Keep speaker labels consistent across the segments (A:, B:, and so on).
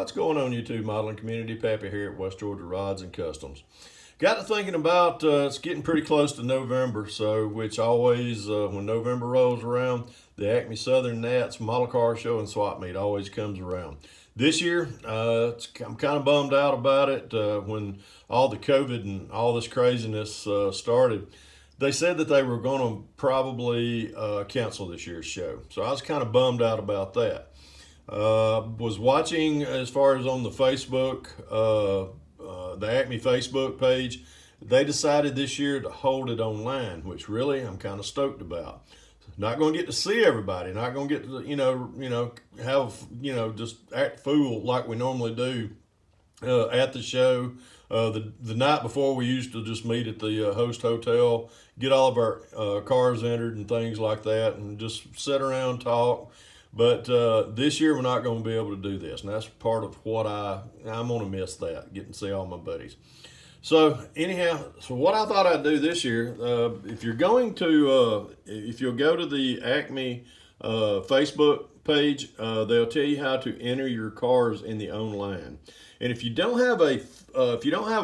A: What's going on, YouTube modeling community? Pappy here at West Georgia Rods and Customs. Got to thinking about it's getting pretty close to November, so which always when November rolls around, the Acme Southern Nats Model Car Show and Swap Meet always comes around. This year, I'm kind of bummed out about it. When all the COVID and all this craziness started, they said that they were going to probably cancel this year's show, so I was kind of bummed out about that. Was watching as far as on the Facebook, the Acme Facebook page. They decided this year to hold it online, which really I'm kind of stoked about. Not going to get to see everybody. Not going to get to have just act fool like we normally do at the show. The night before, we used to just meet at the host hotel, get all of our cars entered and things like that, and just sit around, talk. But this year we're not going to be able to do this, and that's part of what I'm going to miss, that getting to see all my buddies. So anyhow, what I thought I'd do this year, if you're going to, if you'll go to the Acme Facebook page, they'll tell you how to enter your cars in the online. And if you don't have a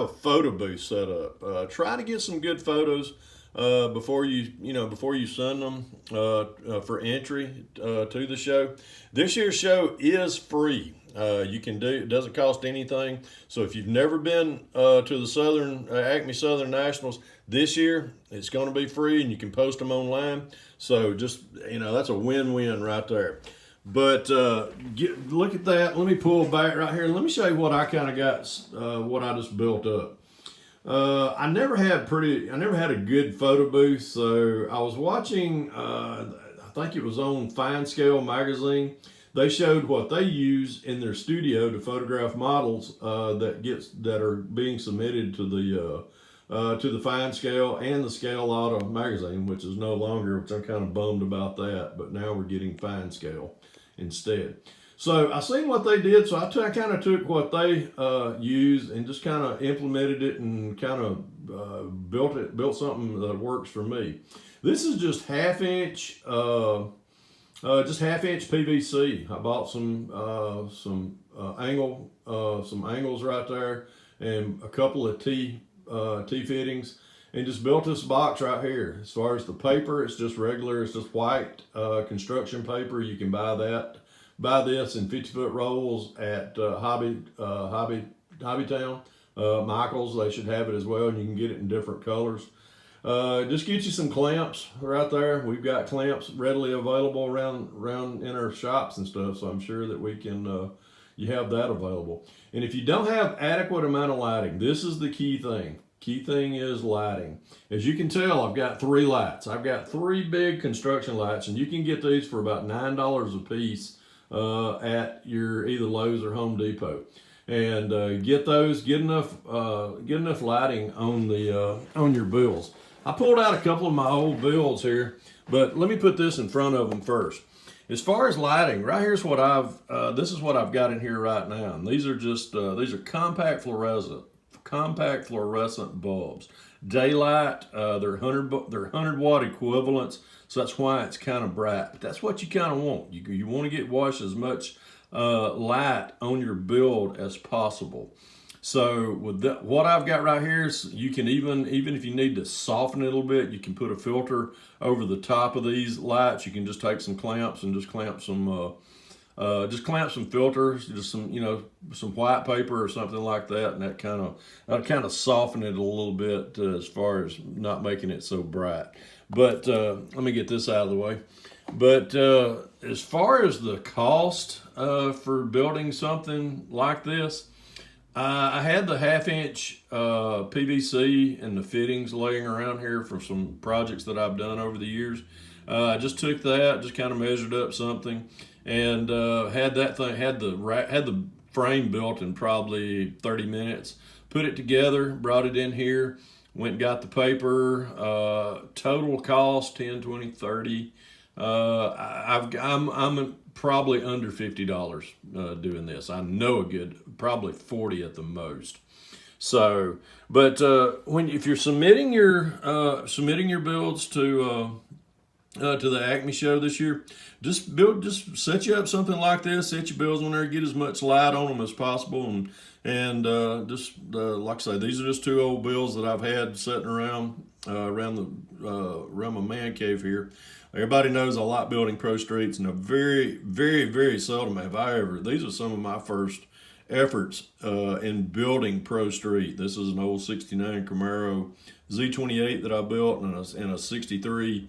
A: photo booth set up, try to get some good photos before you send them for entry to the show. This year's show is free. You can do it, doesn't cost anything. So if you've never been to the Southern Acme Southern Nationals, this year it's going to be free, and you can post them online. So just that's a win-win right there. But look at that. Let me pull back right here. Let me show you what I kind of got, what I just built up. I never had a good photo booth, so I was watching, I think it was on Fine Scale magazine. They showed what they use in their studio to photograph models that are being submitted to the Fine Scale and the Scale Auto magazine, which is no longer, which I'm kind of bummed about that, but now we're getting Fine Scale instead. So I seen what they did, so I kind of took what they used and just kind of implemented it and kind of built something that works for me. This is just half-inch PVC. I bought some angles right there and a couple of T fittings, and just built this box right here. As far as the paper, it's just regular. It's just white construction paper. You can buy this in 50-foot rolls at Hobbytown. Michael's, they should have it as well, and you can get it in different colors. Just get you some clamps right there. We've got clamps readily available around in our shops and stuff, so I'm sure that we can you have that available. And if you don't have adequate amount of lighting, this is the key thing. Key thing is lighting. As you can tell, I've got 3 lights. I've got 3 big construction lights, and you can get these for about $9 a piece at your either Lowe's or Home Depot. And get enough lighting on your bills. I pulled out a couple of my old bills here, but let me put this in front of them first. As far as lighting, right here's what this is what I've got in here right now. And these are just these are compact fluorescent bulbs. Daylight, they're 100 watt equivalents, so that's why it's kind of bright. But that's what you kind of want. You want to wash as much light on your build as possible. So with what I've got right here is, you can even if you need to soften it a little bit, you can put a filter over the top of these lights. You can just take some clamps and just clamp some filters, just some white paper or something like that, and that kind of soften it a little bit as far as not making it so bright. But let me get this out of the way. But as far as the cost for building something like this, I had the half-inch PVC and the fittings laying around here for some projects that I've done over the years. I just took that, just kind of measured up something, and had the frame built in probably 30 minutes. Put it together, brought it in here, went and got the paper. Total cost $10, $20, $30. I'm probably under $50 doing this. I know probably 40 at the most. So, but if you're submitting your builds to to the Acme show this year. Just set you up something like this. Set your bills on there. Get as much light on them as possible, and like I say, these are just two old bills that I've had sitting around around my man cave here. Everybody knows I like building Pro Streets, and very seldom have I ever. These are some of my first efforts in building Pro Street. This is an old '69 Camaro Z28 that I built, and a '63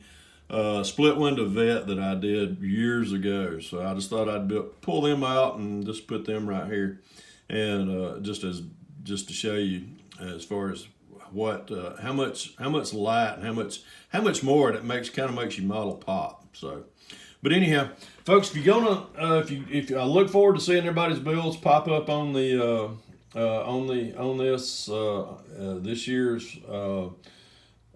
A: split window vet that I did years ago. So I just thought I'd pull them out and just put them right here, and just to show you as far as what how much light and how much more it kind of makes your model pop. So, but anyhow, folks, if you're gonna if I look forward to seeing everybody's bills pop up on the this year's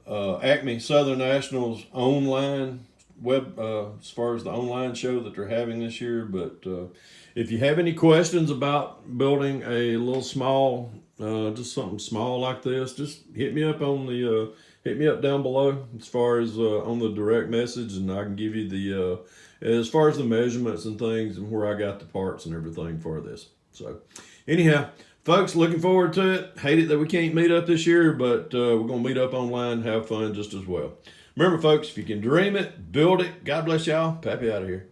A: Acme Southern Nationals online web as far as the online show that they're having this year. But if you have any questions about building a little small, just something small like this, just hit me up down below as far as on the direct message, and I can give you the as far as the measurements and things and where I got the parts and everything for this. So anyhow, folks, looking forward to it. Hate it that we can't meet up this year, but we're going to meet up online, have fun just as well. Remember, folks, if you can dream it, build it. God bless y'all. Pappy out of here.